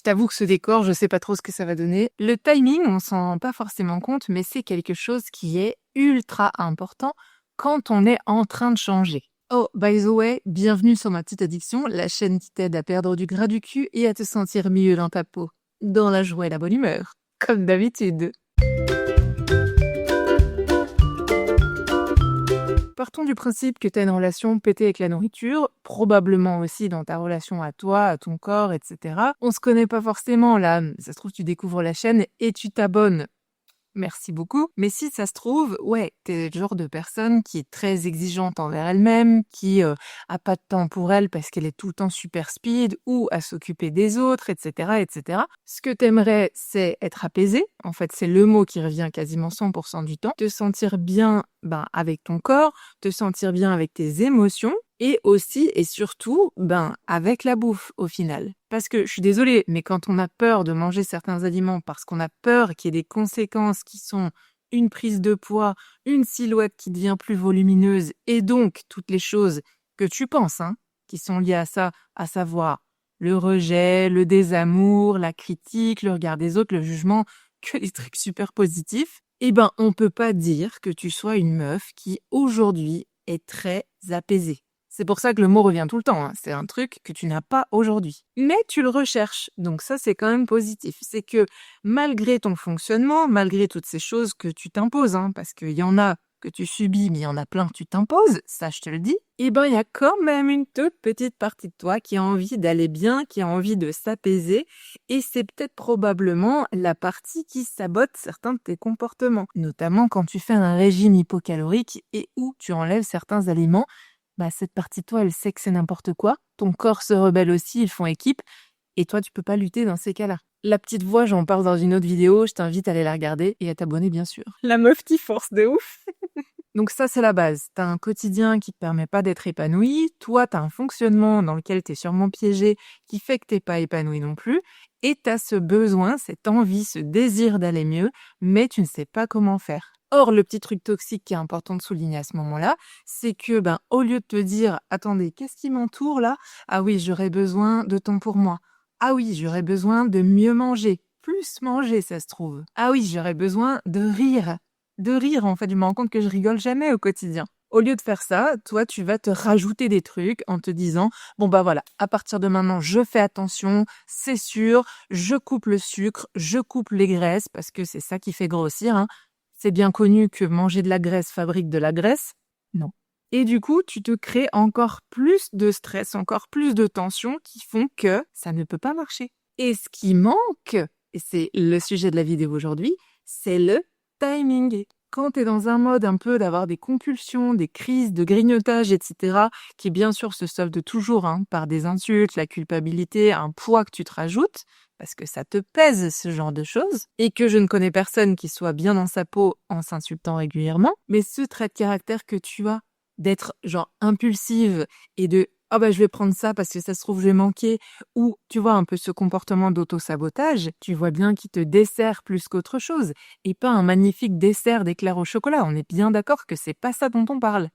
Je t'avoue que ce décor, je sais pas trop ce que ça va donner. Le timing, on s'en rend pas forcément compte, mais c'est quelque chose qui est ultra important quand on est en train de changer. Oh, by the way, bienvenue sur ma petite addiction, la chaîne qui t'aide à perdre du gras du cul et à te sentir mieux dans ta peau. Dans la joie et la bonne humeur. Comme d'habitude. Partons du principe que tu as une relation pétée avec la nourriture, probablement aussi dans ta relation à toi, à ton corps, etc. On se connaît pas forcément là, ça se trouve tu découvres la chaîne et tu t'abonnes. Merci beaucoup. Mais si ça se trouve, ouais, t'es le genre de personne qui est très exigeante envers elle-même, qui a pas de temps pour elle parce qu'elle est tout le temps super speed ou à s'occuper des autres, etc., etc. Ce que t'aimerais, c'est être apaisé. En fait, c'est le mot qui revient quasiment 100% du temps. Te sentir bien, avec ton corps, te sentir bien avec tes émotions. Et aussi et surtout, avec la bouffe au final. Parce que je suis désolée, mais quand on a peur de manger certains aliments parce qu'on a peur qu'il y ait des conséquences qui sont une prise de poids, une silhouette qui devient plus volumineuse et donc toutes les choses que tu penses, qui sont liées à ça, à savoir le rejet, le désamour, la critique, le regard des autres, le jugement, que les trucs super positifs, on peut pas dire que tu sois une meuf qui aujourd'hui est très apaisée. C'est pour ça que le mot revient tout le temps, c'est un truc que tu n'as pas aujourd'hui. Mais tu le recherches, donc ça c'est quand même positif. C'est que malgré ton fonctionnement, malgré toutes ces choses que tu t'imposes, parce qu'il y en a que tu subis, mais il y en a plein que tu t'imposes, ça je te le dis, il y a quand même une toute petite partie de toi qui a envie d'aller bien, qui a envie de s'apaiser, et c'est peut-être probablement la partie qui sabote certains de tes comportements, notamment quand tu fais un régime hypocalorique et où tu enlèves certains aliments. Cette partie de toi, elle sait que c'est n'importe quoi. Ton corps se rebelle aussi, ils font équipe. Et toi, tu peux pas lutter dans ces cas-là. La petite voix, j'en parle dans une autre vidéo. Je t'invite à aller la regarder et à t'abonner, bien sûr. La meuf qui force de ouf. Donc ça, c'est la base. T'as un quotidien qui te permet pas d'être épanoui. Toi, t'as un fonctionnement dans lequel t'es sûrement piégé qui fait que t'es pas épanoui non plus. Et t'as ce besoin, cette envie, ce désir d'aller mieux, mais tu ne sais pas comment faire. Or, le petit truc toxique qui est important de souligner à ce moment-là, c'est que, au lieu de te dire, attendez, qu'est-ce qui m'entoure là? Ah oui, j'aurais besoin de temps pour moi. Ah oui, j'aurais besoin de mieux manger. Plus manger, ça se trouve. Ah oui, j'aurais besoin de rire. De rire, en fait, je me rends compte que je rigole jamais au quotidien. Au lieu de faire ça, toi, tu vas te rajouter des trucs en te disant, voilà, à partir de maintenant, je fais attention, c'est sûr, je coupe le sucre, je coupe les graisses, parce que c'est ça qui fait grossir, C'est bien connu que manger de la graisse fabrique de la graisse. Non. Et du coup, tu te crées encore plus de stress, encore plus de tensions qui font que ça ne peut pas marcher. Et ce qui manque, et c'est le sujet de la vidéo aujourd'hui, c'est le timing. Quand tu es dans un mode un peu d'avoir des compulsions, des crises de grignotage, etc., qui bien sûr se soldent toujours par des insultes, la culpabilité, un poids que tu te rajoutes, parce que ça te pèse ce genre de choses, et que je ne connais personne qui soit bien dans sa peau en s'insultant régulièrement, mais ce trait de caractère que tu as, d'être genre impulsive et de « je vais prendre ça parce que ça se trouve je vais manquer » ou tu vois un peu ce comportement d'auto-sabotage, tu vois bien qu'il te dessert plus qu'autre chose, et pas un magnifique dessert d'éclairs au chocolat, on est bien d'accord que c'est pas ça dont on parle.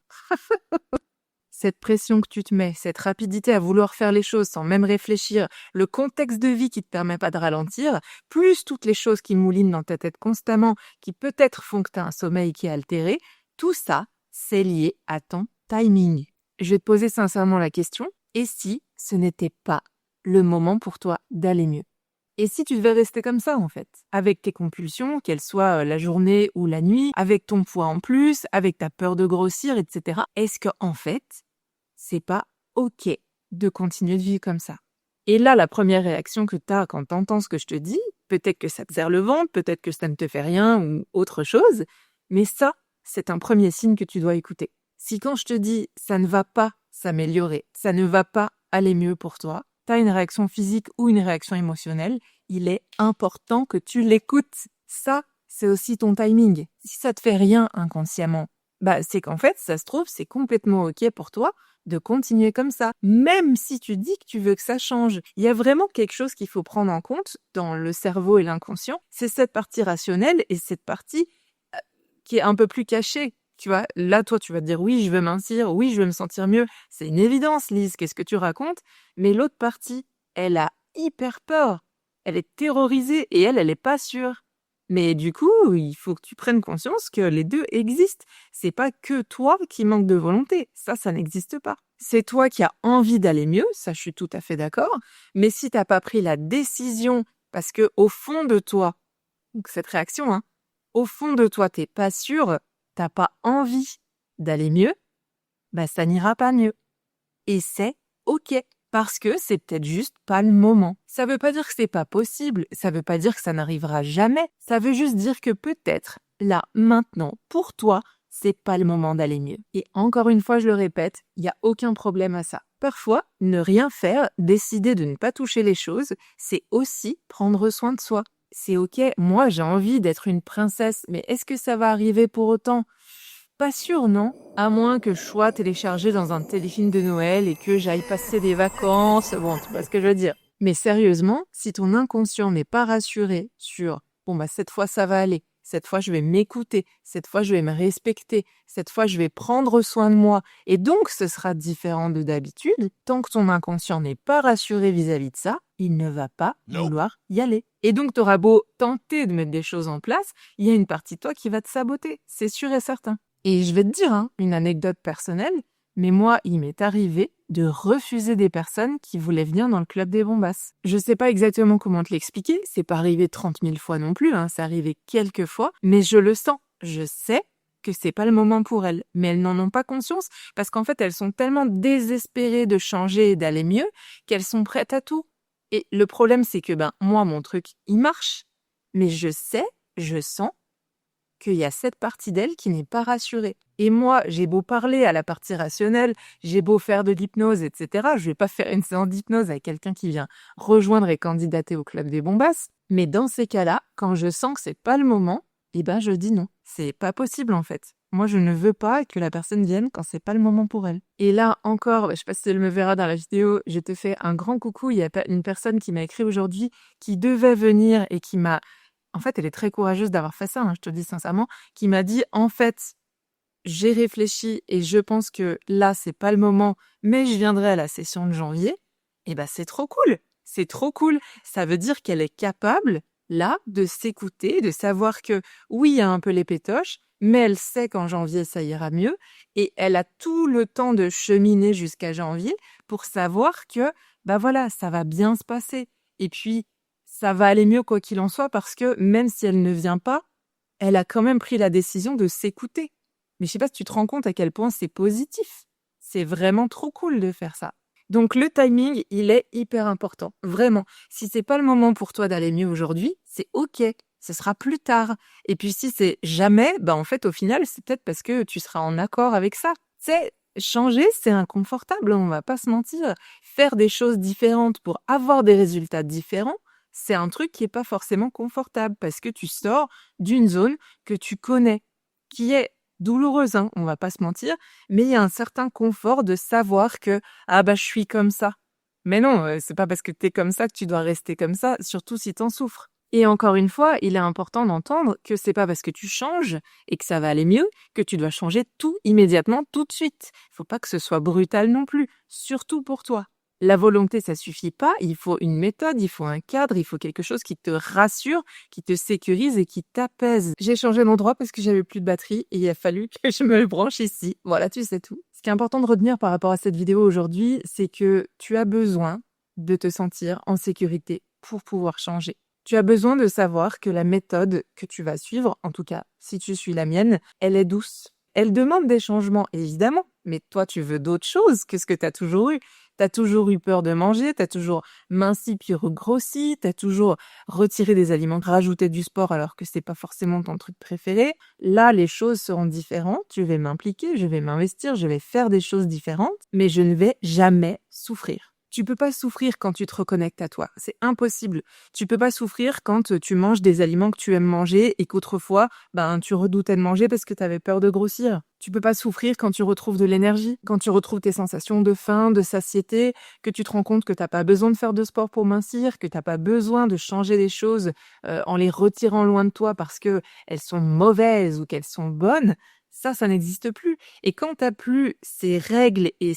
Cette pression que tu te mets, cette rapidité à vouloir faire les choses sans même réfléchir, le contexte de vie qui te permet pas de ralentir, plus toutes les choses qui moulinent dans ta tête constamment, qui peut-être font que tu as un sommeil qui est altéré, tout ça, c'est lié à ton timing. Je vais te poser sincèrement la question, et si ce n'était pas le moment pour toi d'aller mieux? Et si tu devais rester comme ça, en fait, avec tes compulsions, qu'elles soient la journée ou la nuit, avec ton poids en plus, avec ta peur de grossir, etc., est-ce que, en fait, c'est pas OK de continuer de vivre comme ça? Et là, la première réaction que tu as quand tu entends ce que je te dis, peut-être que ça te serre le ventre, peut-être que ça ne te fait rien ou autre chose, mais ça, c'est un premier signe que tu dois écouter. Si quand je te dis ça ne va pas s'améliorer, ça ne va pas aller mieux pour toi, tu as une réaction physique ou une réaction émotionnelle, il est important que tu l'écoutes. Ça, c'est aussi ton timing. Si ça te fait rien inconsciemment, c'est qu'en fait, ça se trouve, c'est complètement OK pour toi de continuer comme ça. Même si tu dis que tu veux que ça change, il y a vraiment quelque chose qu'il faut prendre en compte dans le cerveau et l'inconscient. C'est cette partie rationnelle et cette partie qui est un peu plus cachée. Tu vois, là, toi, tu vas te dire, oui, je veux mincir, oui, je veux me sentir mieux. C'est une évidence, Lise, qu'est-ce que tu racontes? Mais l'autre partie, elle a hyper peur. Elle est terrorisée et elle est pas sûre. Mais du coup, il faut que tu prennes conscience que les deux existent. C'est pas que toi qui manque de volonté. Ça n'existe pas. C'est toi qui as envie d'aller mieux, ça je suis tout à fait d'accord. Mais si t'as pas pris la décision, parce que au fond de toi, donc cette réaction, hein, au fond de toi, t'es pas sûr, t'as pas envie d'aller mieux, bah ça n'ira pas mieux. Et c'est ok. Parce que c'est peut-être juste pas le moment. Ça veut pas dire que c'est pas possible, ça veut pas dire que ça n'arrivera jamais, ça veut juste dire que peut-être, là, maintenant, pour toi, c'est pas le moment d'aller mieux. Et encore une fois, je le répète, il n'y a aucun problème à ça. Parfois, ne rien faire, décider de ne pas toucher les choses, c'est aussi prendre soin de soi. C'est ok, moi j'ai envie d'être une princesse, mais est-ce que ça va arriver pour autant ? Pas sûr, non? À moins que je sois téléchargée dans un téléfilm de Noël et que j'aille passer des vacances. Bon, tu vois ce que je veux dire. Mais sérieusement, si ton inconscient n'est pas rassuré sur « bon bah cette fois ça va aller, cette fois je vais m'écouter, cette fois je vais me respecter, cette fois je vais prendre soin de moi et donc ce sera différent de d'habitude », tant que ton inconscient n'est pas rassuré vis-à-vis de ça, il ne va pas vouloir y aller. Et donc t'auras beau tenter de mettre des choses en place, il y a une partie de toi qui va te saboter, c'est sûr et certain. Et je vais te dire, hein, une anecdote personnelle, mais moi, il m'est arrivé de refuser des personnes qui voulaient venir dans le club des bombasses. Je sais pas exactement comment te l'expliquer, c'est pas arrivé 30 000 fois non plus, hein, c'est arrivé quelques fois, mais je le sens. Je sais que c'est pas le moment pour elles, mais elles n'en ont pas conscience parce qu'en fait, elles sont tellement désespérées de changer et d'aller mieux qu'elles sont prêtes à tout. Et le problème, c'est que, moi, mon truc, il marche, mais je sais, je sens qu'il y a cette partie d'elle qui n'est pas rassurée. Et moi, j'ai beau parler à la partie rationnelle, j'ai beau faire de l'hypnose, etc. Je vais pas faire une séance d'hypnose avec quelqu'un qui vient rejoindre et candidater au club des bombasses. Mais dans ces cas-là, quand je sens que c'est pas le moment, je dis non. C'est pas possible, en fait. Moi, je ne veux pas que la personne vienne quand c'est pas le moment pour elle. Et là, encore, je sais pas si elle me verra dans la vidéo, je te fais un grand coucou. Il y a une personne qui m'a écrit aujourd'hui qui devait venir et qui m'a... En fait, elle est très courageuse d'avoir fait ça, hein, je te le dis sincèrement, qui m'a dit, en fait, j'ai réfléchi et je pense que là, c'est pas le moment, mais je viendrai à la session de janvier. Et c'est trop cool. C'est trop cool. Ça veut dire qu'elle est capable, là, de s'écouter, de savoir que, oui, il y a un peu les pétoches, mais elle sait qu'en janvier, ça ira mieux. Et elle a tout le temps de cheminer jusqu'à janvier pour savoir que, voilà, ça va bien se passer. Et puis, ça va aller mieux quoi qu'il en soit parce que même si elle ne vient pas, elle a quand même pris la décision de s'écouter. Mais je sais pas si tu te rends compte à quel point c'est positif. C'est vraiment trop cool de faire ça. Donc le timing, il est hyper important. Vraiment. Si c'est pas le moment pour toi d'aller mieux aujourd'hui, c'est ok. Ce sera plus tard. Et puis si c'est jamais, en fait au final, c'est peut-être parce que tu seras en accord avec ça. C'est changer, c'est inconfortable, on va pas se mentir. Faire des choses différentes pour avoir des résultats différents, c'est un truc qui est pas forcément confortable parce que tu sors d'une zone que tu connais, qui est douloureuse, hein, on va pas se mentir, mais il y a un certain confort de savoir que je suis comme ça. Mais non, c'est pas parce que t'es comme ça que tu dois rester comme ça, surtout si t'en souffres. Et encore une fois, il est important d'entendre que c'est pas parce que tu changes et que ça va aller mieux que tu dois changer tout immédiatement, tout de suite. Faut pas que ce soit brutal non plus, surtout pour toi. La volonté, ça suffit pas, il faut une méthode, il faut un cadre, il faut quelque chose qui te rassure, qui te sécurise et qui t'apaise. J'ai changé d'endroit parce que j'avais plus de batterie et il a fallu que je me branche ici. Voilà, tu sais tout. Ce qui est important de retenir par rapport à cette vidéo aujourd'hui, c'est que tu as besoin de te sentir en sécurité pour pouvoir changer. Tu as besoin de savoir que la méthode que tu vas suivre, en tout cas si tu suis la mienne, elle est douce. Elle demande des changements, évidemment, mais toi tu veux d'autres choses que ce que tu as toujours eu. T'as toujours eu peur de manger, t'as toujours minci puis regrossi, t'as toujours retiré des aliments, rajouté du sport alors que c'est pas forcément ton truc préféré. Là, les choses seront différentes, je vais m'impliquer, je vais m'investir, je vais faire des choses différentes, mais je ne vais jamais souffrir. Tu peux pas souffrir quand tu te reconnectes à toi. C'est impossible. Tu peux pas souffrir quand tu manges des aliments que tu aimes manger et qu'autrefois, tu redoutais de manger parce que tu avais peur de grossir. Tu peux pas souffrir quand tu retrouves de l'énergie, quand tu retrouves tes sensations de faim, de satiété, que tu te rends compte que t'as pas besoin de faire de sport pour mincir, que t'as pas besoin de changer des choses en les retirant loin de toi parce que elles sont mauvaises ou qu'elles sont bonnes. Ça n'existe plus. Et quand t'as plus ces règles et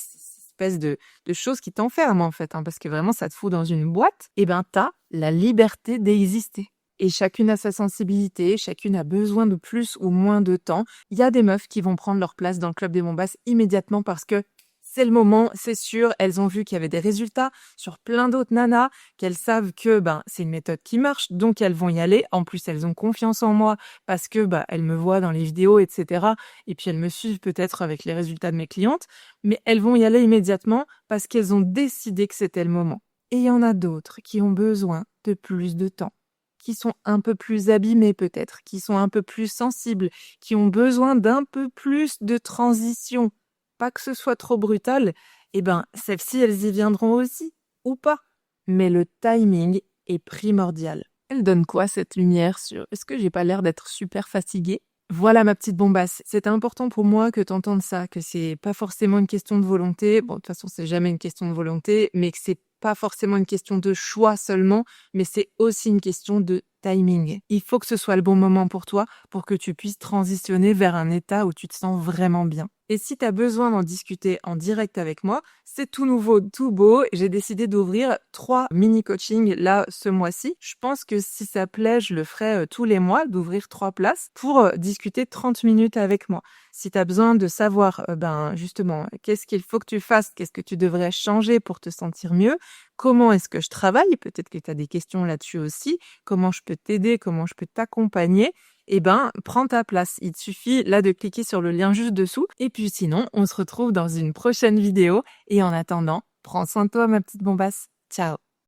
espèce de chose qui t'enferme en fait, hein, parce que vraiment ça te fout dans une boîte, et ben t'as la liberté d'exister. Et chacune a sa sensibilité, chacune a besoin de plus ou moins de temps. Il y a des meufs qui vont prendre leur place dans le club des bombasses immédiatement parce que c'est le moment, c'est sûr, elles ont vu qu'il y avait des résultats sur plein d'autres nanas, qu'elles savent que c'est une méthode qui marche, donc elles vont y aller. En plus, elles ont confiance en moi parce que elles me voient dans les vidéos, etc. Et puis elles me suivent peut-être avec les résultats de mes clientes, mais elles vont y aller immédiatement parce qu'elles ont décidé que c'était le moment. Et il y en a d'autres qui ont besoin de plus de temps, qui sont un peu plus abîmées peut-être, qui sont un peu plus sensibles, qui ont besoin d'un peu plus de transition. Pas que ce soit trop brutal, celles-ci, elles y viendront aussi, ou pas. Mais le timing est primordial. Elle donne quoi cette lumière sur est-ce que j'ai pas l'air d'être super fatiguée? Voilà ma petite bombasse. C'est important pour moi que t'entendes ça, que c'est pas forcément une question de volonté. Bon, de toute façon, c'est jamais une question de volonté, mais que c'est pas forcément une question de choix seulement, mais c'est aussi une question de timing. Il faut que ce soit le bon moment pour toi pour que tu puisses transitionner vers un état où tu te sens vraiment bien. Et si tu as besoin d'en discuter en direct avec moi, c'est tout nouveau, tout beau. J'ai décidé d'ouvrir 3 mini-coachings là ce mois-ci. Je pense que si ça plaît, je le ferai tous les mois, d'ouvrir 3 places pour discuter 30 minutes avec moi. Si tu as besoin de savoir justement qu'est-ce qu'il faut que tu fasses, qu'est-ce que tu devrais changer pour te sentir mieux, comment est-ce que je travaille, peut-être que tu as des questions là-dessus aussi, comment je peux t'aider, comment je peux t'accompagner, prends ta place. Il te suffit là de cliquer sur le lien juste dessous. Et puis sinon, on se retrouve dans une prochaine vidéo. Et en attendant, prends soin de toi, ma petite bombasse. Ciao!